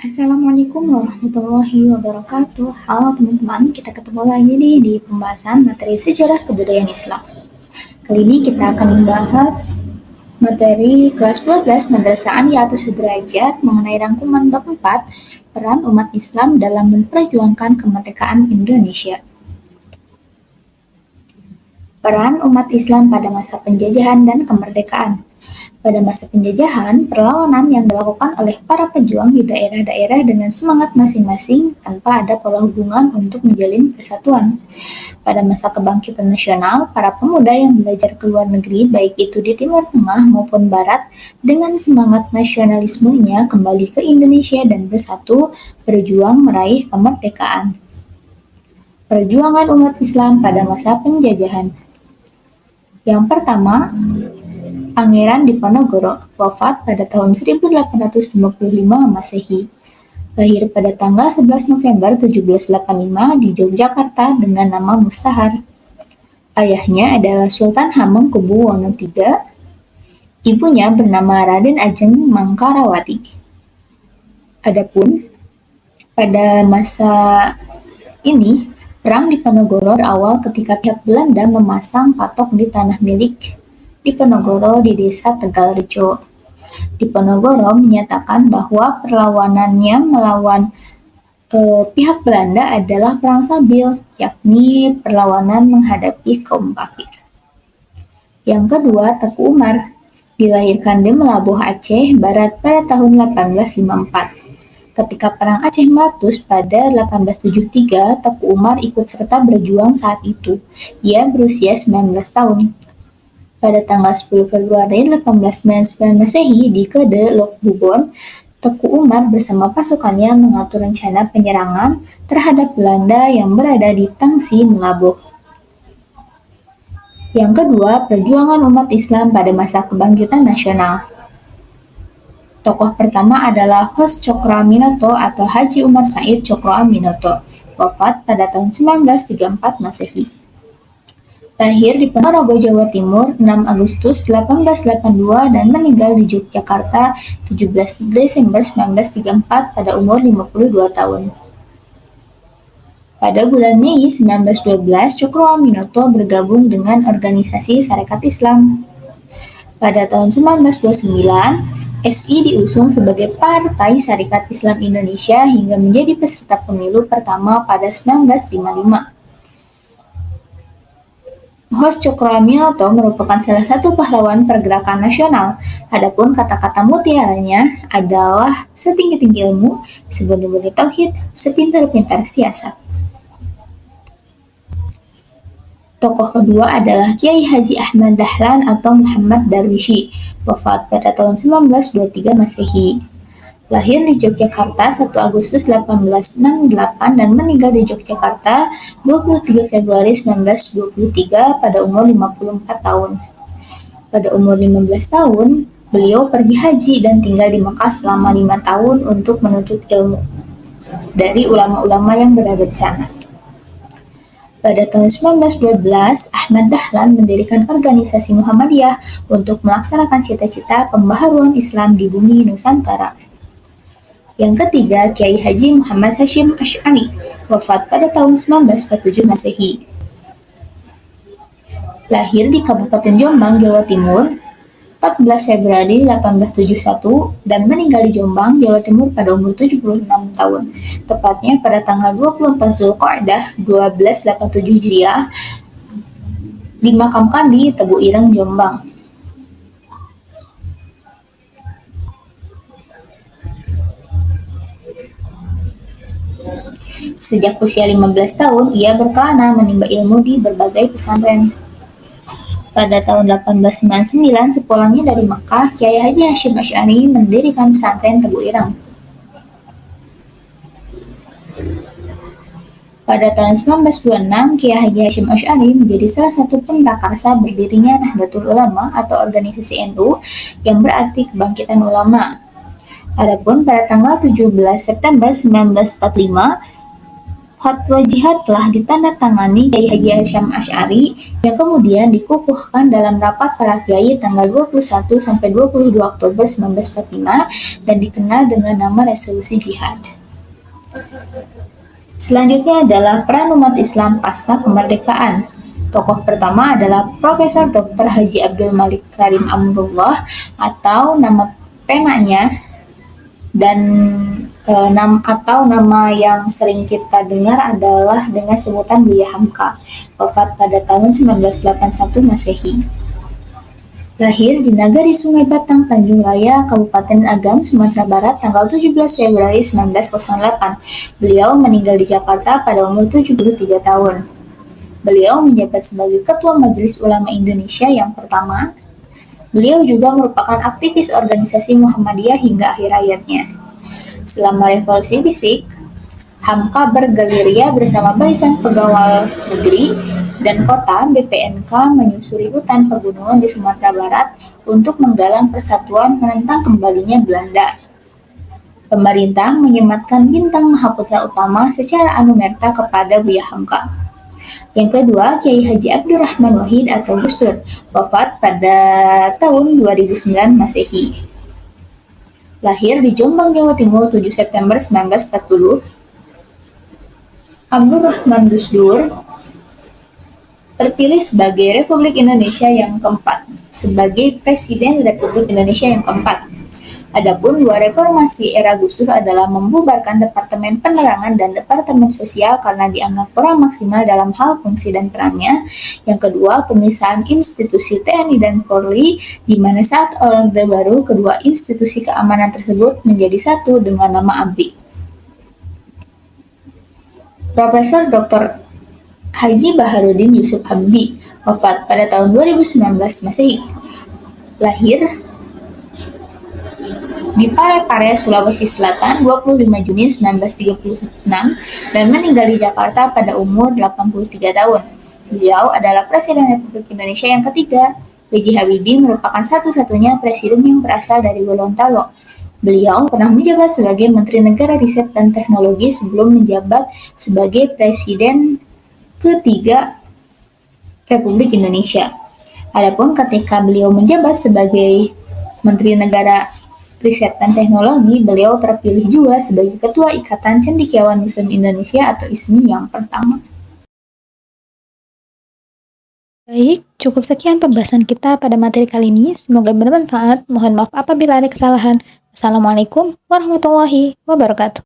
Assalamualaikum warahmatullahi wabarakatuh. Halo teman-teman, kita ketemu lagi nih di pembahasan materi sejarah kebudayaan Islam. Kali ini kita akan membahas materi kelas 12 Madrasah Aliyah Sederajat mengenai rangkuman bab 4 peran umat Islam dalam memperjuangkan kemerdekaan Indonesia. Peran umat Islam pada masa penjajahan dan kemerdekaan. Pada masa penjajahan, perlawanan yang dilakukan oleh para pejuang di daerah-daerah dengan semangat masing-masing tanpa ada pola hubungan untuk menjalin persatuan. Pada masa kebangkitan nasional, para pemuda yang belajar ke luar negeri, baik itu di Timur Tengah maupun Barat, dengan semangat nasionalismenya kembali ke Indonesia dan bersatu berjuang meraih kemerdekaan. Perjuangan umat Islam pada masa penjajahan. Yang pertama, Pangeran Diponegoro, wafat pada tahun 1855 Masehi. Lahir pada tanggal 11 November 1785 di Yogyakarta dengan nama Mustahar. Ayahnya adalah Sultan Hamengkubuwono III. Ibunya bernama Raden Ajeng Mangkarawati. Adapun pada masa ini, Perang Diponegoro berawal ketika pihak Belanda memasang patok di tanah milik Diponegoro di desa Tegalrejo. Diponegoro menyatakan bahwa perlawanannya melawan pihak Belanda adalah perang sabil, yakni perlawanan menghadapi kaum kafir. Yang kedua, Teku Umar, dilahirkan di Melabuh, Aceh Barat pada tahun 1854. Ketika Perang Aceh meletus pada 1873, Teku Umar ikut serta berjuang saat itu. Ia berusia 19 tahun. Pada tanggal 10 Februari 1899 Masehi di Kede Lok Bubon, Teku Umar bersama pasukannya mengatur rencana penyerangan terhadap Belanda yang berada di Tangsi Melabuh. Yang kedua, perjuangan umat Islam pada masa kebangkitan nasional. Tokoh pertama adalah Hos Cokroaminoto atau Haji Umar Said Cokroaminoto, wafat pada tahun 1934 Masehi. Lahir di Ponorogo, Jawa Timur, 6 Agustus 1882 dan meninggal di Yogyakarta 17 Desember 1934 pada umur 52 tahun. Pada bulan Mei 1912, Cokroaminoto bergabung dengan organisasi Sarekat Islam. Pada tahun 1929, SI diusung sebagai Partai Sarekat Islam Indonesia hingga menjadi peserta pemilu pertama pada 1955. Hos Cokroaminoto merupakan salah satu pahlawan pergerakan nasional. Adapun kata-kata mutiaranya adalah setinggi-tinggi ilmu, sebenar-benar tauhid, sepintar-pintar siasat. Tokoh kedua adalah Kiai Haji Ahmad Dahlan atau Muhammad Darwishi, wafat pada tahun 1923 Masehi. Lahir di Yogyakarta 1 Agustus 1868 dan meninggal di Yogyakarta 23 Februari 1923 pada umur 54 tahun. Pada umur 15 tahun, beliau pergi haji dan tinggal di Mekah selama 5 tahun untuk menuntut ilmu dari ulama-ulama yang berada di sana. Pada tahun 1912, Ahmad Dahlan mendirikan organisasi Muhammadiyah untuk melaksanakan cita-cita pembaharuan Islam di bumi Nusantara. Yang ketiga, Kiai Haji Muhammad Hashim Asy'ari, wafat pada tahun 1947 Masehi. Lahir di Kabupaten Jombang, Jawa Timur, 14 Februari 1871 dan meninggal di Jombang, Jawa Timur pada umur 76 tahun, tepatnya pada tanggal 24 Zulqa'dah 1287 Hijriah, dimakamkan di Tebu Ireng, Jombang. Sejak usia 15 tahun, ia berkelana menimba ilmu di berbagai pesantren. Pada tahun 1899, sepulangnya dari Makkah, Kiai Haji Hashim Asy'ari mendirikan pesantren Tebu Ireng. Pada tahun 1926, Kiai Haji Hashim Asy'ari menjadi salah satu pemrakarsa berdirinya Nahdlatul Ulama atau organisasi NU yang berarti kebangkitan ulama. Adapun pada tanggal 17 September 1945, Fatwa jihad telah ditandatangani Kiai Haji Hasyim Asy'ari yang kemudian dikukuhkan dalam rapat para kiai tanggal 21 sampai 22 Oktober 1945 dan dikenal dengan nama Resolusi Jihad. Selanjutnya adalah peran umat Islam pasca kemerdekaan. Tokoh pertama adalah Profesor Dr. Haji Abdul Malik Karim Amrullah atau nama penanya dan nama yang sering kita dengar adalah dengan sebutan Buya Hamka, wafat pada tahun 1981 Masehi. Lahir di Nagari Sungai Batang, Tanjung Raya, Kabupaten Agam, Sumatera Barat, tanggal 17 Februari 1908. Beliau meninggal di Jakarta pada umur 73 tahun. Beliau menjabat sebagai Ketua Majelis Ulama Indonesia yang pertama. Beliau juga merupakan aktivis organisasi Muhammadiyah hingga akhir hayatnya. Selama revolusi fisik, Hamka bergerilya bersama Barisan Pegawai Negeri dan Kota (BPNK) menyusuri hutan pegunungan di Sumatera Barat untuk menggalang persatuan menentang kembalinya Belanda. Pemerintah menyematkan bintang Mahaputra Utama secara anumerta kepada Buya Hamka. Yang kedua, Kiai Haji Abdurrahman Wahid atau Gus Dur, wafat pada tahun 2009 Masehi. Lahir di Jombang, Jawa Timur 7 September 1940, Abdurrahman Gus Dur terpilih sebagai Republik Indonesia yang keempat, sebagai Presiden Republik Indonesia yang keempat. Adapun dua reformasi era Gus Dur adalah membubarkan Departemen Penerangan dan Departemen Sosial karena dianggap kurang maksimal dalam hal fungsi dan perannya. Yang kedua, pemisahan institusi TNI dan Polri, di mana saat Orde Baru kedua institusi keamanan tersebut menjadi satu dengan nama ABRI. Profesor Dr. Haji Baharudin Yusuf Habibie, wafat pada tahun 2019 Masehi. Lahir di Parepare, Sulawesi Selatan 25 Juni 1936 dan meninggal di Jakarta pada umur 83 tahun. Beliau adalah Presiden Republik Indonesia yang ketiga. B.J. Habibie merupakan satu-satunya presiden yang berasal dari Gorontalo. Beliau pernah menjabat sebagai Menteri Negara Riset dan Teknologi sebelum menjabat sebagai Presiden ketiga Republik Indonesia. Adapun ketika beliau menjabat sebagai Menteri Negara Riset dan Teknologi, beliau terpilih juga sebagai Ketua Ikatan Cendekiawan Muslim Indonesia atau ISMI yang pertama. Baik, cukup sekian pembahasan kita pada materi kali ini. Semoga bermanfaat. Mohon maaf apabila ada kesalahan. Wassalamualaikum warahmatullahi wabarakatuh.